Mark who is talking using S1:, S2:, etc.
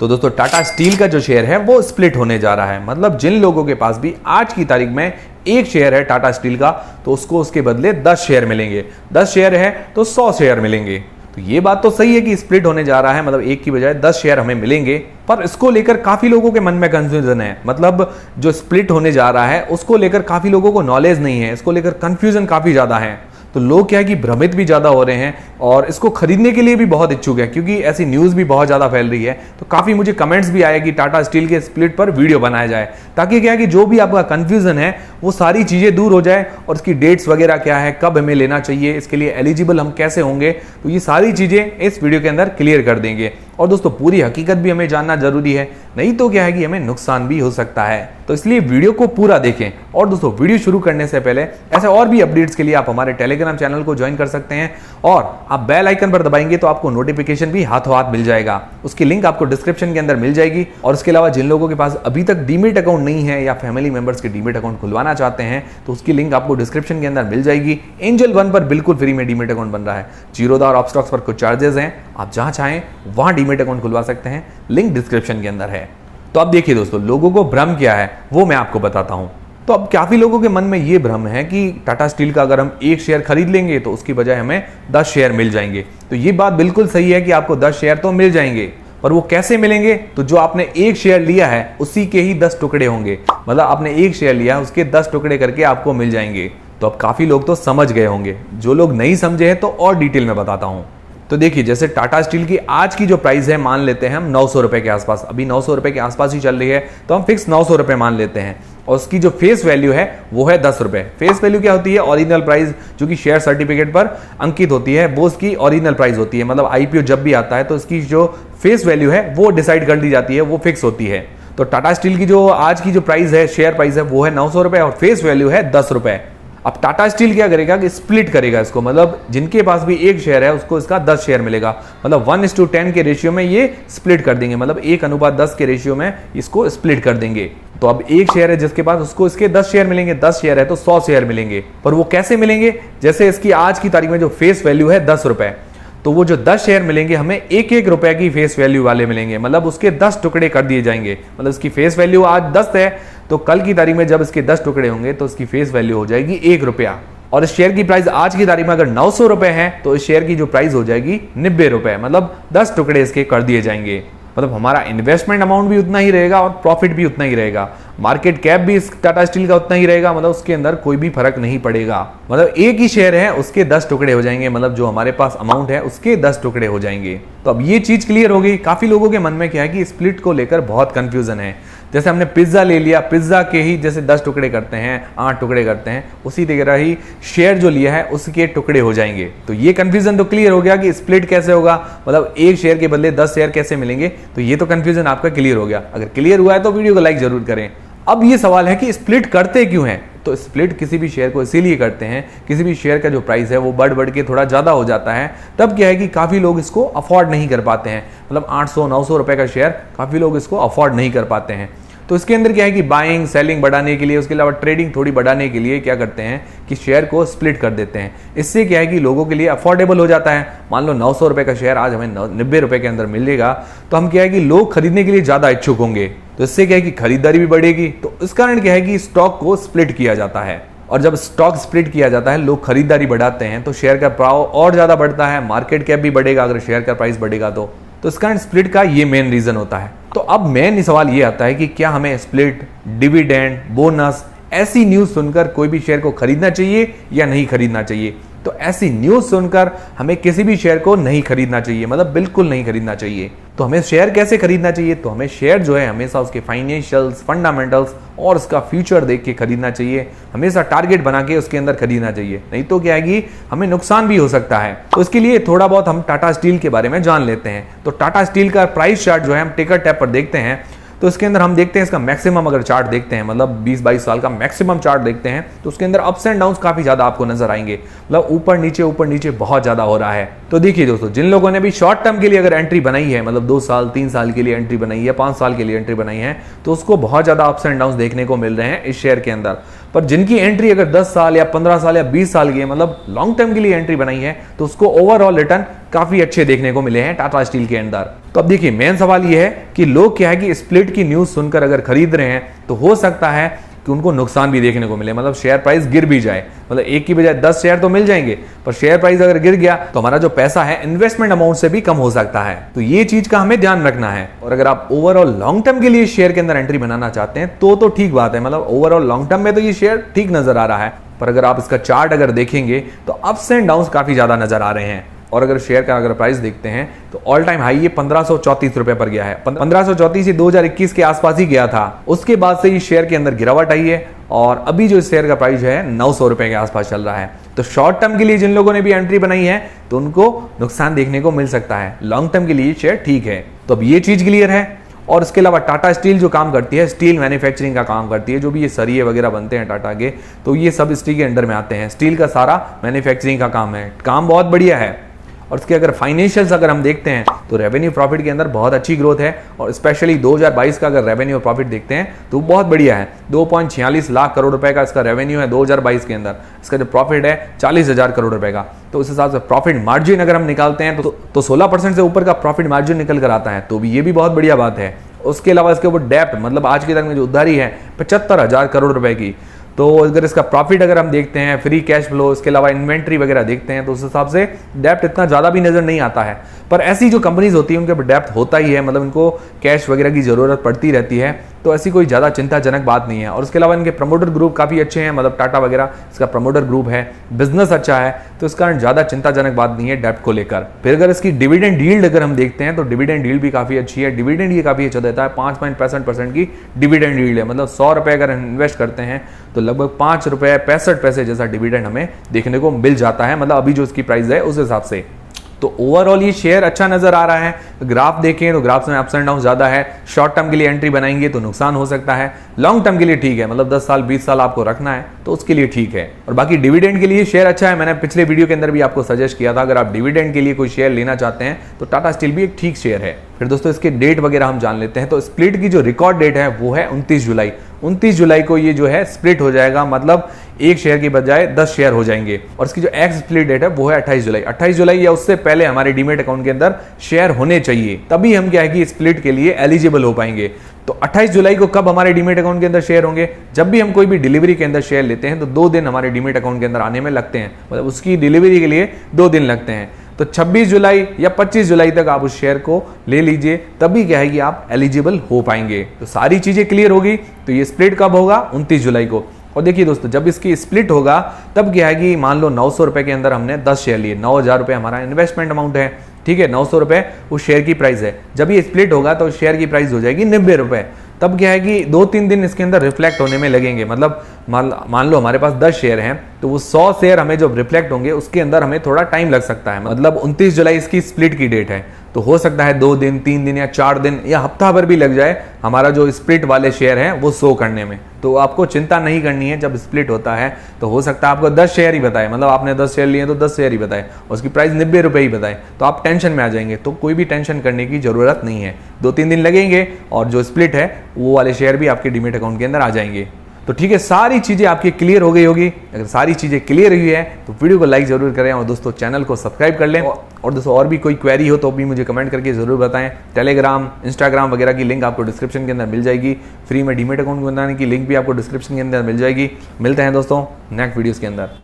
S1: तो दोस्तों टाटा स्टील का जो शेयर है वो स्प्लिट होने जा रहा है। मतलब जिन लोगों के पास भी आज की तारीख में एक शेयर है टाटा स्टील का, तो उसको उसके बदले 10 शेयर मिलेंगे। 10 शेयर है तो 100 शेयर मिलेंगे। तो ये बात तो सही है कि स्प्लिट होने जा रहा है, मतलब एक की बजाय 10 शेयर हमें मिलेंगे। पर इसको लेकर काफी लोगों के मन में कंफ्यूजन है। मतलब जो स्प्लिट होने जा रहा है उसको लेकर काफी लोगों को नॉलेज नहीं है, इसको लेकर कंफ्यूजन काफी ज्यादा है। तो लोग क्या है कि भ्रमित भी ज्यादा हो रहे हैं और इसको खरीदने के लिए भी बहुत इच्छुक है, क्योंकि ऐसी न्यूज भी बहुत ज्यादा फैल रही है। तो काफी मुझे कमेंट्स भी आए कि टाटा स्टील के स्प्लिट पर वीडियो बनाया जाए, ताकि क्या है कि जो भी आपका कंफ्यूजन है वो सारी चीजें दूर हो जाए और इसकी डेट्स वगैरह क्या है, कब हमें लेना चाहिए, इसके लिए एलिजिबल हम कैसे होंगे, तो ये सारी चीजें इस वीडियो के अंदर क्लियर कर देंगे। और दोस्तों पूरी हकीकत भी हमें जानना जरूरी है, नहीं तो क्या है कि हमें नुकसान भी हो सकता है। तो इसलिए वीडियो को पूरा देखें। और दोस्तों वीडियो शुरू करने से पहले ऐसे और भी अपडेट्स के लिए आप हमारे टेलीग्राम चैनल को ज्वाइन कर सकते हैं और आप बेल आइकन पर दबाएंगे तो आपको नोटिफिकेशन भी हाथों हाथ मिल जाएगा। उसकी लिंक आपको डिस्क्रिप्शन के अंदर मिल जाएगी। और इसके अलावा जिन लोगों के पास अभी तक डीमेट अकाउंट नहीं है या फैमिली मेंबर्स के डीमेट अकाउंट खुलवाना चाहते हैं, तो उसकी लिंक आपको डिस्क्रिप्शन के अंदर मिल जाएगी। एंजल वन पर बिल्कुल फ्री में डीमेट अकाउंट बन रहा है। जीरोधा और अपस्टॉक्स पर कुछ चार्जेस हैं, आप जहां चाहें वहां डीमेट अकाउंट खुलवा सकते हैं, लिंक डिस्क्रिप्शन के अंदर है। तो अब देखिए दोस्तों, लोगों को भ्रम क्या है वो मैं आपको बताता हूं। तो अब काफी लोगों के मन में ये भ्रम है कि टाटा स्टील का अगर हम एक शेयर खरीद लेंगे तो उसकी बजाय हमें 10 शेयर मिल जाएंगे। तो ये बात बिल्कुल सही है कि आपको 10 शेयर तो मिल जाएंगे, पर वो कैसे मिलेंगे? तो जो आपने एक शेयर लिया है उसी के ही 10 टुकड़े होंगे। मतलब आपने एक शेयर लिया है, उसके 10 टुकड़े करके आपको मिल जाएंगे। तो अब काफी लोग तो समझ गए होंगे, जो लोग नहीं समझे हैं तो और डिटेल में बताता हूं। तो देखिए, जैसे टाटा स्टील की आज की जो प्राइस है, मान लेते हैं हम 900 रुपए के आसपास, अभी 900 रुपए के आसपास ही चल रही है, तो हम फिक्स 900 रुपए मान लेते हैं। और उसकी जो फेस वैल्यू है वो है 10 रुपए। फेस वैल्यू क्या होती है? ओरिजिनल प्राइस जो कि शेयर सर्टिफिकेट पर अंकित होती है, वो उसकी ओरिजिनल प्राइस होती है। मतलब आईपीओ जब भी आता है तो इसकी जो फेस वैल्यू है वो डिसाइड कर दी जाती है, वो फिक्स होती है। तो टाटा स्टील की जो आज की जो प्राइस है, शेयर प्राइस है, वो है 900 रुपए और फेस वैल्यू है 10 रुपए। अब टाटा स्टील क्या करेगा कि स्प्लिट करेगा इसको, मतलब जिनके पास भी एक शेयर है उसको इसका 10 शेयर मिलेगा। मतलब 1:10 के रेशियो में ये स्प्लिट कर देंगे, मतलब 1:10 के रेशियो में इसको स्प्लिट कर देंगे। तो अब एक शेयर है जिसके पास, उसको इसके 10 शेयर मिलेंगे। 10 शेयर है तो 100 शेयर मिलेंगे। पर वो कैसे मिलेंगे? जैसे इसकी आज की तारीख में जो फेस वैल्यू है 10 रुपए, तो वो जो 10 शेयर मिलेंगे हमें 1-1 रुपए की फेस वैल्यू वाले मिलेंगे। मतलब उसके 10 टुकड़े कर दिए जाएंगे। मतलब इसकी फेस वैल्यू आज 10 है, तो कल की तारीख में जब इसके 10 टुकड़े होंगे तो इसकी फेस वैल्यू हो जाएगी 1 रुपया। और इस शेयर की प्राइस आज की तारीख में अगर 900 रुपए है तो इस शेयर की जो प्राइस हो जाएगी 90 रुपए। मतलब 10 टुकड़े इसके कर दिए जाएंगे। मतलब हमारा इन्वेस्टमेंट अमाउंट भी उतना ही रहेगा और प्रॉफिट भी उतना ही रहेगा। मार्केट कैप भी इस टाटा स्टील का उतना ही रहेगा। मतलब उसके अंदर कोई भी फर्क नहीं पड़ेगा। मतलब एक ही शेयर है, उसके 10 टुकड़े हो जाएंगे। मतलब जो हमारे पास अमाउंट है उसके 10 टुकड़े हो जाएंगे। तो अब ये चीज क्लियर हो गई। काफी लोगों के मन में क्या है कि स्प्लिट को लेकर बहुत कंफ्यूजन है। जैसे हमने पिज्जा ले लिया, पिज्जा के ही जैसे 10 टुकड़े करते हैं, 8 टुकड़े करते हैं, उसी तरह ही शेयर जो लिया है उसके टुकड़े हो जाएंगे। तो ये कंफ्यूजन तो क्लियर हो गया कि स्प्लिट कैसे होगा, मतलब एक शेयर के बदले 10 शेयर कैसे मिलेंगे। तो ये तो कंफ्यूजन आपका क्लियर हो गया। अगर क्लियर हुआ है तो वीडियो को लाइक जरूर करें। अब ये सवाल है कि स्प्लिट करते क्यों हैं? तो स्प्लिट किसी भी शेयर को इसीलिए करते हैं, किसी भी शेयर का जो प्राइस है वो बढ़ के थोड़ा ज्यादा हो जाता है, तब क्या है कि काफी लोग इसको अफोर्ड नहीं कर पाते हैं। मतलब 800-900 रुपए का शेयर काफी लोग इसको अफोर्ड नहीं कर पाते हैं। तो इसके अंदर क्या है कि बाइंग सेलिंग बढ़ाने के लिए, उसके अलावा ट्रेडिंग थोड़ी बढ़ाने के लिए क्या करते हैं कि शेयर को स्प्लिट कर देते हैं। इससे क्या है कि लोगों के लिए अफोर्डेबल हो जाता है। मान लो 900 रुपए का शेयर आज हमें 90 रुपए के अंदर मिलेगा, तो हम क्या है कि लोग खरीदने के लिए ज्यादा इच्छुक होंगे। तो इससे क्या है कि खरीदारी भी बढ़ेगी। तो इस कारण क्या है कि स्टॉक को स्प्लिट किया जाता है। और जब स्टॉक स्प्लिट किया जाता है, लोग खरीदारी बढ़ाते हैं, तो शेयर का भाव और ज्यादा बढ़ता है, मार्केट कैप भी बढ़ेगा अगर शेयर का प्राइस बढ़ेगा तो इस कारण स्प्लिट का ये मेन रीजन होता है। तो अब मेन सवाल ये आता है कि क्या हमें स्प्लिट, डिविडेंड, बोनस ऐसी न्यूज सुनकर कोई भी शेयर को खरीदना चाहिए या नहीं खरीदना चाहिए? तो ऐसी न्यूज सुनकर हमें किसी भी शेयर को नहीं खरीदना चाहिए, मतलब बिल्कुल नहीं खरीदना चाहिए। तो हमें शेयर कैसे खरीदना चाहिए? तो हमें शेयर जो है हमेशा उसके फाइनेंशियल्स, फंडामेंटल्स और उसका फ्यूचर देख के खरीदना चाहिए। हमेशा टारगेट बना के उसके अंदर खरीदना चाहिए, नहीं तो क्या है कि हमें नुकसान भी हो सकता है। तो इसके लिए थोड़ा बहुत हम टाटा स्टील के बारे में जान लेते हैं। तो टाटा स्टील का प्राइस चार्ट जो है हम टिकर टैब पर देखते हैं, तो इसके अंदर हम देखते हैं इसका मैक्सिमम अगर चार्ट देखते हैं, मतलब 20-22 साल का मैक्सिमम चार्ट देखते हैं, तो उसके अंदर अप्स एंड डाउन्स काफी ज्यादा आपको नजर आएंगे। मतलब ऊपर नीचे बहुत ज्यादा हो रहा है। तो देखिए दोस्तों, जिन लोगों ने भी शॉर्ट टर्म के लिए अगर एंट्री बनाई है, मतलब 2 साल 3 साल के लिए एंट्री बनाई है, 5 साल के लिए एंट्री बनाई है, तो उसको बहुत ज्यादा अप्स एंड डाउन्स देखने को मिल रहे हैं इस शेयर के अंदर। पर जिनकी एंट्री अगर 10 साल या 15 साल या 20 साल की है, मतलब लॉन्ग टर्म के लिए एंट्री बनाई है, तो उसको ओवरऑल रिटर्न काफी अच्छे देखने को मिले हैं टाटा स्टील के अंदर। तो अब देखिए मेन सवाल ये है कि लोग क्या है कि स्प्लिट की न्यूज सुनकर अगर खरीद रहे हैं तो हो सकता है कि उनको नुकसान भी देखने को मिले, मतलब शेयर प्राइस गिर भी जाए। मतलब एक की बजाय 10 शेयर तो मिल जाएंगे, पर शेयर प्राइस अगर गिर गया तो हमारा जो पैसा है इन्वेस्टमेंट अमाउंट से भी कम हो सकता है। तो ये चीज का हमें ध्यान रखना है। और अगर आप ओवरऑल लॉन्ग टर्म के लिए शेयर के अंदर एंट्री बनाना चाहते हैं तो ठीक बात है, मतलब ओवरऑल लॉन्ग टर्म में तो ये शेयर ठीक नजर आ रहा है। पर अगर आप इसका चार्ट अगर देखेंगे तो अप्स एंड डाउन्स काफी ज्यादा नजर आ रहे हैं। और अगर शेयर का अगर प्राइस देखते हैं तो ऑल टाइम हाई ये 1534 रुपए पर गया है। 1534 से 2021 के आसपास ही गया था। उसके बाद से ये शेयर के अंदर गिरावट आई है और अभी जो शेयर का प्राइस है 900 रुपए के आसपास चल रहा है। तो शॉर्ट टर्म के लिए जिन लोगों ने भी एंट्री बनाई है तो उनको नुकसान देखने को मिल सकता है। लॉन्ग टर्म के लिए शेयर ठीक है। तो अब ये चीज क्लियर है। और इसके अलावा टाटा स्टील जो काम करती है, स्टील मैन्युफैक्चरिंग का काम करती है, जो भी ये सरिये वगैरह बनते हैं टाटा के, तो ये सब स्टील के अंडर में आते हैं। स्टील का सारा मैन्युफैक्चरिंग का काम है, काम बहुत बढ़िया है। और इसके अगर फाइनेंशियल्स अगर हम देखते हैं तो रेवेन्यू प्रॉफिट के अंदर बहुत अच्छी ग्रोथ है। और स्पेशली 2022 का अगर रेवेन्यू और प्रॉफिट देखते हैं तो बहुत बढ़िया है। 2.46 लाख करोड़ रुपए का इसका रेवेन्यू है 2022 के अंदर। इसका जो प्रॉफिट है 40,000 करोड़ रुपए का। तो उस हिसाब से प्रॉफिट मार्जिन अगर हम निकालते हैं तो 16% से ऊपर का प्रॉफिट मार्जिन निकल कर आता है, तो भी ये भी बहुत बढ़िया बात है। उसके अलावा इसके ऊपर डेप्ट, मतलब आज की तारीख में जो उधारी है 75,000 करोड़ रुपए की। तो अगर इसका प्रॉफिट अगर हम देखते हैं, फ्री कैश फ्लो, इसके अलावा इन्वेंट्री वगैरह देखते हैं तो उस हिसाब से डेप्ट इतना ज़्यादा भी नजर नहीं आता है। पर ऐसी जो कंपनीज होती है उनके ऊपर डेप्ट होता ही है, मतलब इनको कैश वगैरह की जरूरत पड़ती रहती है। तो ऐसी कोई ज़्यादा चिंताजनक बात नहीं है। और उसके अलावा इनके प्रमोटर ग्रुप काफ़ी अच्छे हैं, मतलब टाटा वगैरह इसका प्रमोटर ग्रुप है, बिजनेस अच्छा है, तो इस कारण ज़्यादा चिंताजनक बात नहीं है डेप्ट को लेकर। फिर अगर इसकी डिविडेंड यील्ड अगर हम देखते हैं तो डिविडेंड यील्ड भी काफ़ी अच्छी है। डिविडेंड ये काफ़ी अच्छा देता है, 5.65% की डिविडेंड यील्ड है। मतलब 100 रुपये अगर इन्वेस्ट करते हैं तो लगभग 5 रुपये 65 पैसे जैसा डिविडेंड हमें देखने को मिल जाता है, मतलब अभी जो इसकी प्राइस है उस हिसाब से। तो ओवरऑल ये शेयर अच्छा नजर आ रहा है। ग्राफ देखें तो ग्राफ में अप्स एंड डाउन ज्यादा है। शॉर्ट टर्म के लिए एंट्री बनाएंगे तो नुकसान हो सकता है, लॉन्ग टर्म के लिए ठीक है, मतलब 10 साल 20 साल आपको रखना है तो उसके लिए ठीक है। और बाकी डिविडेंड के लिए शेयर अच्छा है। मैंने पिछले वीडियो के अंदर भी आपको सजेस्ट किया था, अगर आप डिविडेंड के लिए कोई शेयर लेना चाहते हैं तो टाटा स्टील भी एक ठीक शेयर है। फिर दोस्तों इसके डेट वगैरह हम जान लेते हैं। तो स्प्लिट की जो रिकॉर्ड डेट है वो है 29 जुलाई। 29 जुलाई को ये जो है स्प्लिट हो जाएगा, मतलब एक शेयर की बजाय 10 शेयर हो जाएंगे। और इसकी जो एक्स स्प्लिट डेट है वो है 28 जुलाई। 28 जुलाई या उससे पहले हमारे डीमेट अकाउंट के अंदर शेयर होने चाहिए, तभी हम क्या है कि स्प्लिट के लिए एलिजिबल हो पाएंगे। तो 28 जुलाई को कब हमारे डीमेट अकाउंट के अंदर शेयर होंगे? जब भी हम कोई भी डिलीवरी के अंदर शेयर लेते हैं तो 2 दिन हमारे डीमेट अकाउंट के अंदर आने में लगते हैं, मतलब उसकी डिलीवरी के लिए 2 दिन लगते हैं। तो 26 जुलाई या 25 जुलाई तक आप उस शेयर को ले लीजिए, तभी क्या है कि आप एलिजिबल हो पाएंगे। तो सारी चीजें क्लियर होगी। तो ये स्प्लिट कब होगा? 29 जुलाई को। और देखिए दोस्तों, जब इसकी स्प्लिट होगा तब क्या है कि मान लो 900 रुपए के अंदर हमने 10 शेयर लिए, 9,000 रुपए हमारा इन्वेस्टमेंट अमाउंट है, ठीक है, 900 रुपए उस शेयर की प्राइस है। जब ये स्प्लिट होगा तो शेयर की प्राइस हो जाएगी 90 रुपए। तब क्या है कि 2-3 दिन इसके अंदर रिफ्लेक्ट होने में लगेंगे, मतलब मान लो हमारे पास 10 शेयर हैं तो वो 100 शेयर हमें जब रिफ्लेक्ट होंगे उसके अंदर हमें थोड़ा टाइम लग सकता है। मतलब 29 जुलाई इसकी स्प्लिट की डेट है, तो हो सकता है 2 दिन 3 दिन या 4 दिन या हफ्ता भर भी लग जाए हमारा जो स्प्लिट वाले शेयर हैं वो शो करने में। तो आपको चिंता नहीं करनी है। जब स्प्लिट होता है तो हो सकता है आपको 10 शेयर ही बताए, मतलब आपने 10 शेयर लिए तो 10 शेयर ही बताए, उसकी प्राइस 90 रुपए ही बताए, तो आप टेंशन में आ जाएंगे। तो कोई भी टेंशन करने की जरूरत नहीं है। 2-3 दिन लगेंगे और जो स्प्लिट है वो वाले शेयर भी आपके डीमेट अकाउंट के अंदर आ जाएंगे। तो ठीक है, सारी चीजें आपकी क्लियर हो गई होगी। अगर सारी चीजें क्लियर हुई है तो वीडियो को लाइक जरूर करें और दोस्तों चैनल को सब्सक्राइब कर लें। और दोस्तों और भी कोई क्वेरी हो तो भी मुझे कमेंट करके जरूर बताएं। टेलीग्राम, इंस्टाग्राम वगैरह की लिंक आपको डिस्क्रिप्शन के अंदर मिल जाएगी। फ्री में डीमेट अकाउंट बनाने की लिंक भी आपको डिस्क्रिप्शन के अंदर मिल जाएगी। मिलते हैं दोस्तों नेक्स्ट वीडियोस के अंदर।